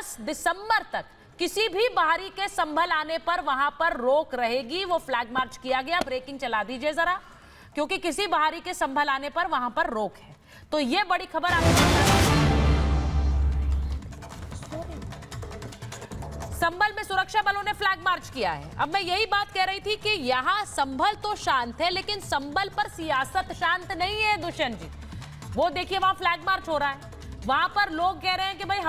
10 दिसंबर तक किसी भी बाहरी के संभल आने पर वहां पर रोक रहेगी। वो फ्लैग मार्च किया गया। ब्रेकिंग चला दीजिए जरा, क्योंकि किसी बाहरी के संभल आने पर वहां पर रोक है। तो ये बड़ी खबर आपको, संभल में सुरक्षा बलों ने फ्लैग मार्च किया है। अब मैं यही बात कह रही थी कि यहां संभल तो शांत है, लेकिन संभल पर सियासत शांत नहीं है दुष्यंत जी। वो देखिए वहां फ्लैग मार्च हो रहा है, वहां पर लोग कह रहे हैं कि भाई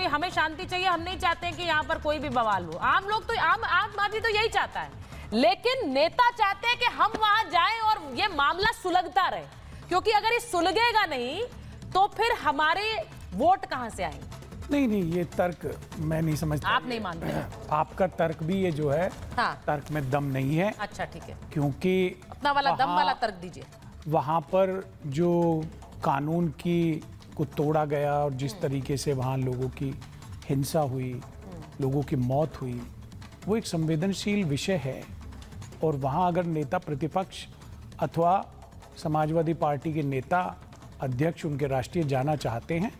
हमें शांति चाहिए, हम नहीं चाहते कि यहां पर कोई भी बवाल हो। आम लोग तो आम आदमी तो यही चाहता है, लेकिन नेता चाहते हैं कि हम वहां जाएं और ये मामला सुलगता रहे, क्योंकि अगर ये सुलगेगा नहीं तो फिर हमारे वोट कहां से आएंगे। नहीं, ये तर्क मैं नहीं समझता। आप नहीं मानते? आपका तर्क भी ये जो है, हाँ। तर्क में दम नहीं है। अच्छा ठीक है, क्योंकि अपना वाला दम वाला तर्क दीजिए। वहां पर जो कानून को तोड़ा गया और जिस तरीके से वहां लोगों की हिंसा हुई, लोगों की मौत हुई, वो एक संवेदनशील विषय है। और वहां अगर नेता प्रतिपक्ष अथवा समाजवादी पार्टी के नेता अध्यक्ष उनके राष्ट्रीय जाना चाहते हैं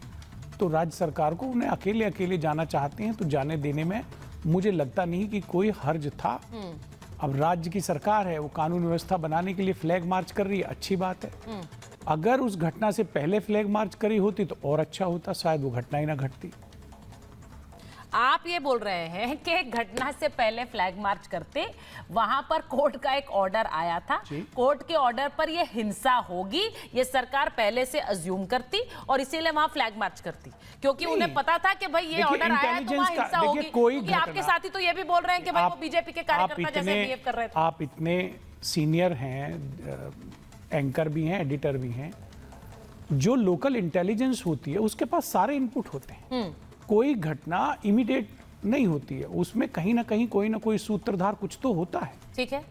तो राज्य सरकार को उन्हें अकेले जाना चाहते हैं तो जाने देने में मुझे लगता नहीं कि कोई हर्ज था। अब राज्य की सरकार है, वो कानून व्यवस्था बनाने के लिए फ्लैग मार्च कर रही है, अच्छी बात है। अगर उस घटना से पहले फ्लैग मार्च करी होती तो और अच्छा होता, शायद वो घटना ही ना घटती। आप ये बोल रहे हैं कि घटना से पहले फ्लैग मार्च करते, वहां पर कोर्ट का एक ऑर्डर आया था, कोर्ट के ऑर्डर पर ये हिंसा होगी, ये सरकार पहले से अज्यूम करती और इसीलिए वहां फ्लैग मार्च करती, क्योंकि उन्हें पता था कि भाई ये ऑर्डर आया है तो वहां हिंसा होगी। क्योंकि आपके साथी तो ये भी बोल रहे हैं कि भाई वो बीजेपी के कार्यकर्ता जैसे बिहेव कर रहे थे। आप इतने सीनियर हैं, एंकर भी हैं, एडिटर भी हैं, जो लोकल इंटेलिजेंस होती है उसके पास सारे इनपुट होते हैं। कोई घटना इमीडिएट नहीं होती है, उसमें कहीं ना कहीं कोई ना कोई सूत्रधार कुछ तो होता है। ठीक है,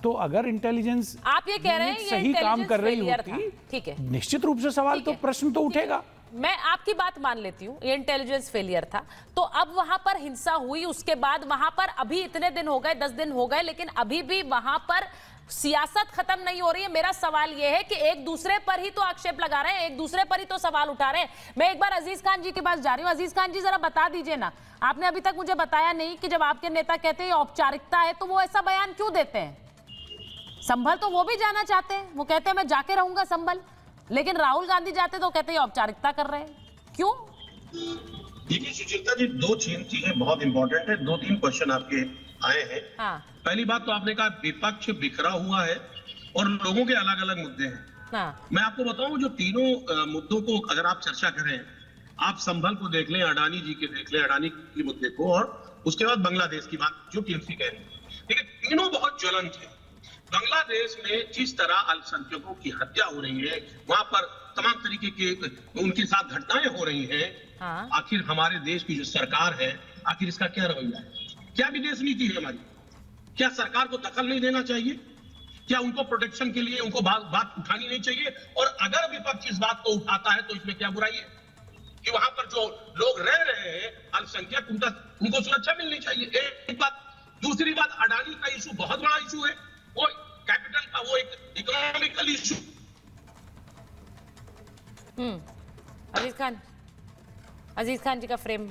तो अगर इंटेलिजेंस आप ये कह रहे हैं सही काम कर रही होती, ठीक है, निश्चित रूप से सवाल तो प्रश्न तो उठेगा। मैं आपकी बात मान लेती हूँ, ये इंटेलिजेंस फेलियर था। तो अब वहां पर हिंसा हुई, उसके बाद वहां पर अभी इतने दिन हो गए, 10 दिन हो गए, लेकिन अभी भी वहां पर सियासत खत्म नहीं हो रही है। मेरा सवाल यह है कि एक दूसरे पर ही तो आक्षेप लगा रहे हैं, एक दूसरे पर ही तो सवाल उठा रहे हैं। मैं एक बार अजीज खान जी के पास जा रही हूँ। अजीज खान जी जरा बता दीजिए ना, आपने अभी तक मुझे बताया नहीं कि जब आपके नेता कहते हैं औपचारिकता है तो वो ऐसा बयान क्यों देते हैं। संभल तो वो भी जाना चाहते हैं, वो कहते हैं मैं जाके रहूंगा संभल, लेकिन राहुल गांधी जाते तो कहते हैं औपचारिकता कर रहे हैं, क्यों? देखिए सुचिता जी, दो चीजें बहुत इंपॉर्टेंट है। 2-3 क्वेश्चन आपके आए हैं। हाँ। पहली बात तो आपने कहा विपक्ष बिखरा हुआ है और लोगों के अलग अलग मुद्दे हैं। हाँ। मैं आपको बताऊं, जो तीनों मुद्दों को अगर आप चर्चा करें, आप संभल को देख लें, अडानी जी के देख लें, अडानी के मुद्दे को, और उसके बाद बांग्लादेश की बात जो टीएमसी कह रही है, देखिए तीनों बहुत ज्वलंत है। बांग्लादेश में जिस तरह अल्पसंख्यकों की हत्या हो रही है, वहां पर तमाम तरीके के उनके साथ घटनाएं हो रही हैं। हाँ। आखिर हमारे देश की जो सरकार है, आखिर इसका क्या रवैया है? क्या विदेश नीति है हमारी? क्या सरकार को दखल नहीं देना चाहिए? क्या उनको प्रोटेक्शन के लिए उनको बात उठानी नहीं चाहिए? और अगर विपक्ष इस बात को उठाता है तो इसमें क्या बुराई है कि वहां पर जो लोग रह रहे हैं अल्पसंख्यक, उनको सुरक्षा मिलनी चाहिए। एक बात। दूसरी बात, अडानी का इशू बहुत बड़ा इशू है, वो कैपिटल का, वो एक इकोनॉमिकल इशू। अजीज खान जी का फ्रेम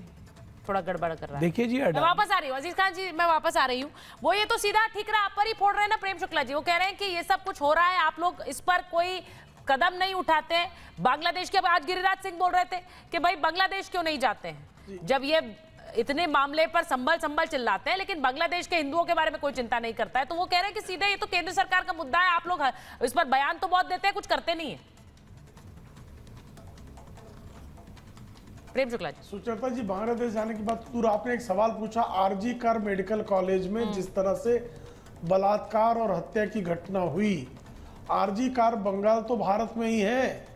थोड़ा गड़बड़ कर रहा है। देखिए जी, मैं वापस आ रही हूँ अजीज खान जी, मैं वापस आ रही हूँ। वो ये तो सीधा ठीकरा आप पर ही फोड़ रहे हैं ना प्रेम शुक्ला जी। वो कह रहे हैं कि ये सब कुछ हो रहा है, आप लोग इस पर कोई कदम नहीं उठाते हैं। बांग्लादेश के आज गिरिराज सिंह बोल रहे थे कि भाई बांग्लादेश क्यों नहीं जाते हैं, जब ये इतने मामले पर संभल चिल्लाते हैं, लेकिन बांग्लादेश के हिंदुओं के बारे में कोई चिंता नहीं करता है। तो वो कह रहे हैं कि सीधे ये तो केंद्र सरकार का मुद्दा है, आप लोग इस पर बयान तो बहुत देते हैं, कुछ करते नहीं है। प्रेम शुक्ला जी। सुचेता जी, बांग्लादेश जाने की बात दूर, आपने एक सवाल पूछा आरजी कर मेडिकल कॉलेज में जिस तरह से बलात्कार और हत्या की घटना हुई। आरजी कार बंगाल तो भारत में ही है,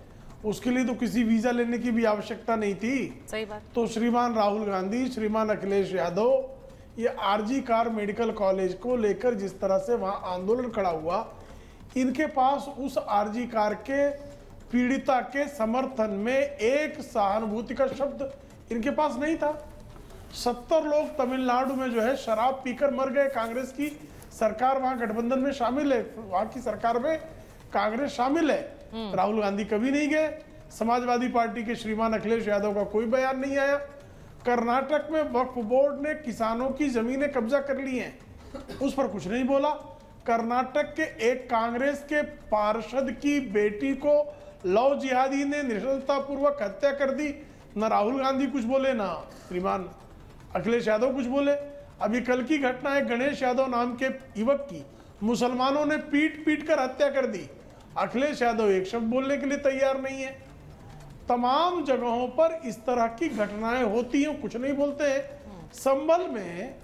उसके लिए तो किसी वीजा लेने की भी आवश्यकता नहीं थी। सही बात। तो श्रीमान राहुल गांधी, श्रीमान अखिलेश यादव, ये आरजी कार मेडिकल कॉलेज को लेकर जिस तरह से वहां आंदोलन खड़ा हुआ, इनके पास उस आरजी कार के पीड़िता के समर्थन में एक सहानुभूति का शब्द इनके पास नहीं था। 70 लोग तमिलनाडु में जो है शराब पीकर मर गए। कांग्रेस की सरकार वहां गठबंधन में शामिल है, वहां की सरकार में कांग्रेस शामिल है। राहुल गांधी कभी नहीं गए। समाजवादी पार्टी के श्रीमान अखिलेश यादव का कोई बयान नहीं आया। कर्नाटक में वक्फ बोर्ड ने किसानों की जमीनें कब्जा कर ली हैं, उस पर कुछ नहीं बोला। कर्नाटक के एक कांग्रेस के पार्षद की बेटी को लव जिहादी ने निष्ठुरतापूर्वक हत्या कर दी। न राहुल गांधी कुछ बोले, ना श्रीमान अखिलेश यादव कुछ बोले। अभी कल की घटना है, गणेश यादव नाम के युवक की मुसलमानों ने पीट पीट कर हत्या कर दी। अखिलेश यादव एक शब्द बोलने के लिए तैयार नहीं है। तमाम जगहों पर इस तरह की घटनाएं होती हैं, कुछ नहीं बोलते हैं। संभल में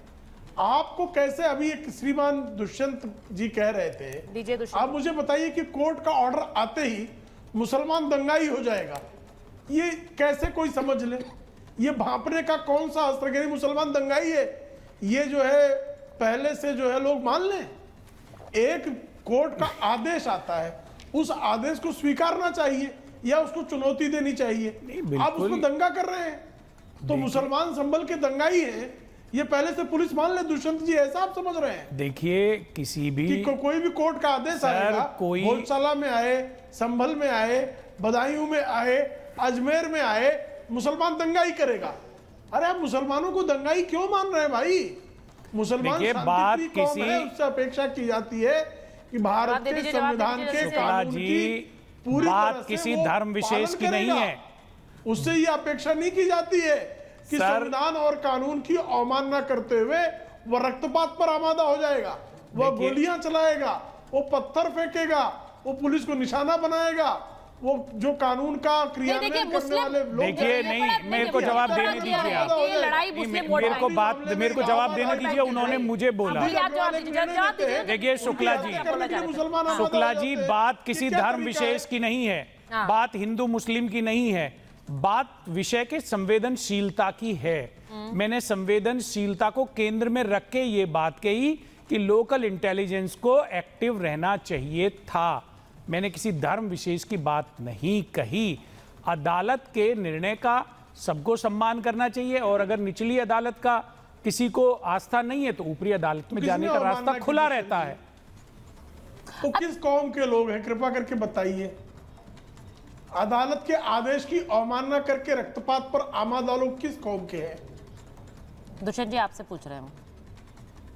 आपको कैसे, अभी एक श्रीमान दुष्यंत जी कह रहे थे, आप मुझे बताइए कि कोर्ट का ऑर्डर आते ही मुसलमान दंगाई हो जाएगा, ये कैसे कोई समझ ले? ये भांपने का कौन सा अस्त्र है? मुसलमान दंगाई है, ये जो है पहले से जो है लोग मान लें। एक कोर्ट का आदेश आता है, उस आदेश को स्वीकारना चाहिए या उसको चुनौती देनी चाहिए। आप उसमें दंगा कर रहे हैं, तो मुसलमान संभल के दंगाई हैं, ये पहले से पुलिस मान ले। दुष्यंत जी, ऐसा आप समझ रहे हैं? देखिए, किसी भी कोई भी कोर्ट का आदेश आएगा, भोजशाला में आए, संभल में आए, बदायूं में आए, अजमेर में आए, मुसलमान दंगाई करेगा। अरे आप मुसलमानों को दंगाई क्यों मान रहे हैं भाई? मुसलमान शांतिप्रिय कौम है, उससे अपेक्षा की जाती है कि भारत के संविधान के कानून की पूरी तरह से किसी धर्म विशेष की नहीं है, उससे ये अपेक्षा नहीं की जाती है कि संविधान और कानून की अवमानना करते हुए वह रक्तपात पर आमादा हो जाएगा, वह गोलियां चलाएगा, वो पत्थर फेंकेगा, वो पुलिस को निशाना बनाएगा, वो जो कानून का क्रियान्वयन करने वाले लोग। देखिए, नहीं, मेरे को जवाब देने दीजिए आप, मेरे को जवाब देने दीजिए। उन्होंने मुझे बोला, देखिए शुक्ला जी, बात किसी धर्म विशेष की नहीं है, बात हिंदू मुस्लिम की नहीं है, बात विषय के संवेदनशीलता की है। मैंने संवेदनशीलता को केंद्र में रख के ये बात कही कि लोकल इंटेलिजेंस को एक्टिव रहना चाहिए था। मैंने किसी धर्म विशेष की बात नहीं कही। अदालत के निर्णय का सबको सम्मान करना चाहिए, और अगर निचली अदालत का किसी को आस्था नहीं है तो ऊपरी अदालत में जाने का रास्ता खुला रहता है। तो किस कौम के लोग हैं, कृपा करके बताइए? अदालत के आदेश की अवमानना करके रक्तपात पर आमादा लोग किस कौम के हैं? दुष्यंत जी, आपसे पूछ रहे हूं।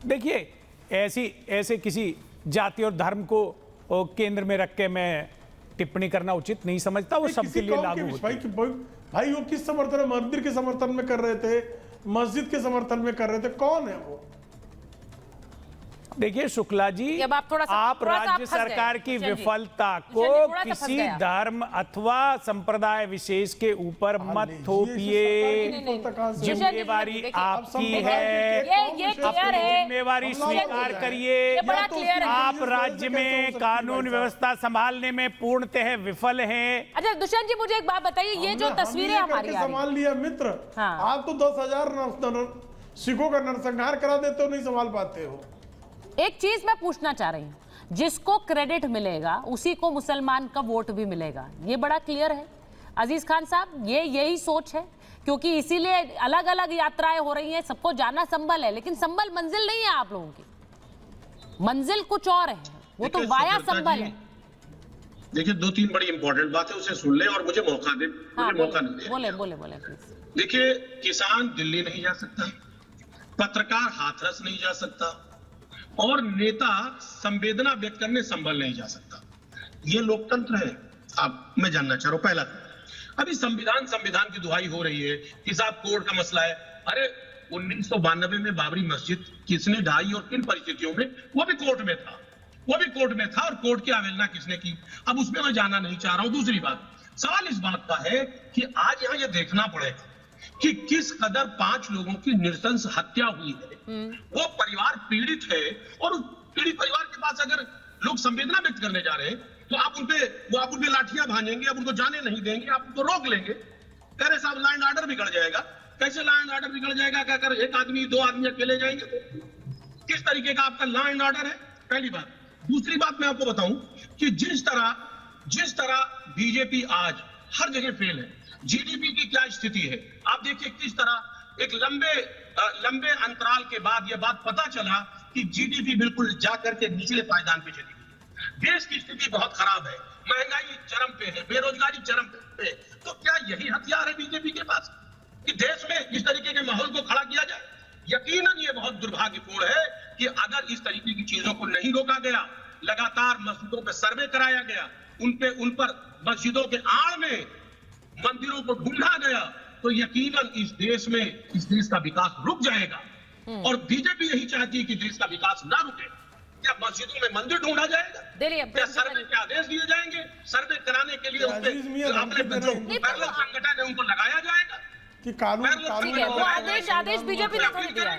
देखिए, ऐसे किसी जाति और धर्म को केंद्र में रख के मैं टिप्पणी करना उचित नहीं समझता। वो सबके लिए लागू होता है। भाई वो किस समर्थन, मंदिर के समर्थन में कर रहे थे, मस्जिद के समर्थन में कर रहे थे, कौन है वो? देखिए शुक्ला जी, आप राज्य सरकार की विफलता को किसी धर्म अथवा संप्रदाय विशेष के ऊपर मत थोपिए। जिम्मेवारी आपकी है, जिम्मेवारी स्वीकार करिए। आप राज्य में कानून व्यवस्था संभालने में पूर्णतः विफल हैं। अच्छा दुष्यंत जी, मुझे एक बात बताइए, ये जो तस्वीरें हमारी संभाल लिया मित्र, आप तो 10,000 सिखों का नरसंहार करा देते हो, नहीं संभाल पाते हो। एक चीज मैं पूछना चाह रही हूं, जिसको क्रेडिट मिलेगा उसी को मुसलमान का वोट भी मिलेगा, ये बड़ा क्लियर है। अजीज खान साहब, ये यही सोच है, क्योंकि इसीलिए अलग अलग यात्राएं हो रही हैं, सबको जाना संभल है, लेकिन संभल मंजिल नहीं है आप लोगों की, मंजिल कुछ और है, वो तो वाया संभल है। देखिए, 2-3 बड़ी इंपॉर्टेंट बातें उसे सुन ले और मुझे मौका दे, मुझे मौका नहीं दे। बोले प्लीज। देखिए, किसान दिल्ली नहीं जा सकता, पत्रकार हाथरस नहीं जा सकता, और नेता संवेदना व्यक्त करने संभल नहीं जा सकता। ये लोकतंत्र है। आप, मैं जानना चाह रहा हूं, पहला अभी संविधान की दुहाई हो रही है कि साहब कोर्ट का मसला है। अरे 1992 में बाबरी मस्जिद किसने ढाई और किन परिस्थितियों में, वो भी कोर्ट में था, और कोर्ट की अवहेलना किसने की, अब उसमें मैं जाना नहीं चाह रहा हूं। दूसरी बात, सवाल इस बात का है कि आज यहां यह देखना पड़ेगा कि किस कदर 5 लोगों की नृशंस हत्या हुई है। वो परिवार पीड़ित है, और उस पीड़ित परिवार के पास अगर लोग संवेदना व्यक्त करने जा रहे हैं तो आप उनपे लाठियां भांजेंगे, आप उनको जाने नहीं देंगे, आप उनको रोक लेंगे, कह रहे साहब लॉ एंड ऑर्डर बिगड़ जाएगा। कैसे लॉ एंड ऑर्डर बिगड़ जाएगा? क्या कर एक आदमी 2 आदमी अकेले जाएंगे? किस तरीके का आपका लॉ एंड ऑर्डर है? पहली बात। दूसरी बात मैं आपको बताऊं कि जिस तरह बीजेपी आज हर जगह फेल है, जीडीपी की क्या स्थिति है आप देखिए, किस तरह एक लंबे अंतराल के बाद यह बात पता चला कि जीडीपी बिल्कुल जाकर के निचले पायदान पे चली गई। देश की स्थिति बहुत खराब है, महंगाई चरम पे है, बेरोजगारी चरम पे है। तो क्या यही हथियार है बीजेपी के पास? कि देश में इस तरीके के माहौल को खड़ा किया जाए। यकीनन ये बहुत दुर्भाग्यपूर्ण है कि अगर इस तरीके की चीजों को नहीं रोका गया, लगातार मस्जिदों पर सर्वे कराया गया, उन पर मस्जिदों के आड़ में मंदिरों को ढूंढा गया, तो यकीनन इस देश का विकास रुक जाएगा। और बीजेपी यही चाहती है कि देश का विकास ना रुके। क्या मस्जिदों में मंदिर ढूंढा जाएगा? क्या सर्वे के आदेश दिए जाएंगे? सर्वे कराने के लिए अपने जो पैरेलल संगठन है उनको लगाया जाएगा कि कानून ठीक है, वो आदेश बीजेपी ने थोड़ी दिया है।